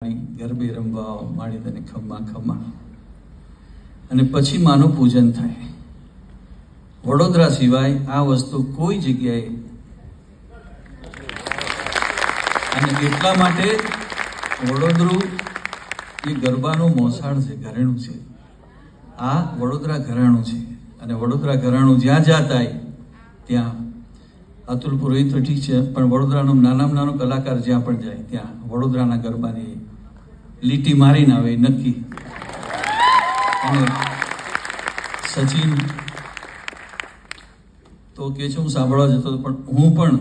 ગરબે રમવા માંડી તને ખમ્મા ખમ્મા અને પછી માનું પૂજન થાય. વડોદરા સિવાય આ વસ્તુ કોઈ જગ્યાએ અને એટલા માટે વડોદરું એ ગરબાનું મોસાળ છે, ઘરેણું છે. આ વડોદરા ઘરાણું છે અને વડોદરા ઘરાણું જ્યાં જાય ત્યાં અતુલ પુરોહિત તો ઠીક છે, પણ વડોદરાનો નાનામાં નાનો કલાકાર જ્યાં પણ જાય ત્યાં વડોદરાના ગરબાની લીટી મારીને આવે નક્કી. અને સચિન તો કે છે હું સાંભળવા જતો હતો, પણ હું પણ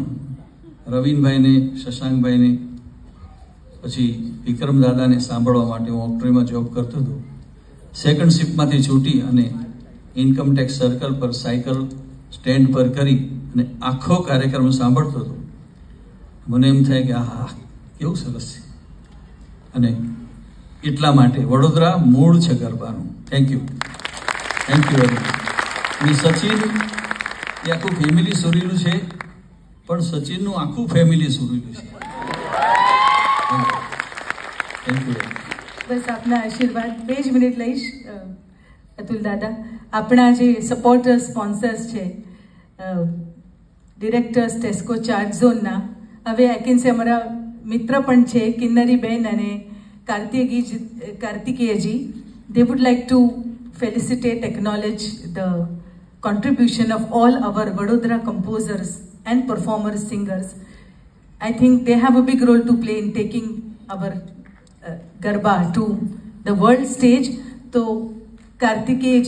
રવિનભાઈને, શશાંકભાઈને, પછી વિક્રમ દાદાને સાંભળવા માટે હું ઓક્ટ્રીમાં જોબ કરતો હતો. સેકન્ડ શિફ્ટમાંથી છૂટી અને ઇન્કમ ટેક્સ સર્કલ પર સાયકલ સ્ટેન્ડ પર કરી અને આખો કાર્યક્રમ સાંભળતો હતો. મને એમ થાય કે આહા કેવું સરસ છે. અને એટલા માટે વડોદરા મૂળ છે ગરબાનું. Thank you very much. અને સચિન એ આખું ફેમિલી સુરેલું છે, પણ સચિનનું આખું ફેમિલી સુરેલું છે. Thank you. બસ આપના આશીર્વાદ. 2 જ મિનિટ લઈશ અતુલ દાદા. આપણા જે સપોર્ટર્સ, સ્પોન્સર્સ છે, ડિરેક્ટર્સ ટેસ્કો ચાર્જ ઝોનના, હવે આઈ કેન સે અમારા મિત્ર પણ છે કિન્નરીબેન અને કાર્તિકેયજી. They would like to felicitate, acknowledge the contribution of all our Vadodara composers and performers, singers. I think they have a big role to play in taking our Garba to the world stage. So Kartikeya ji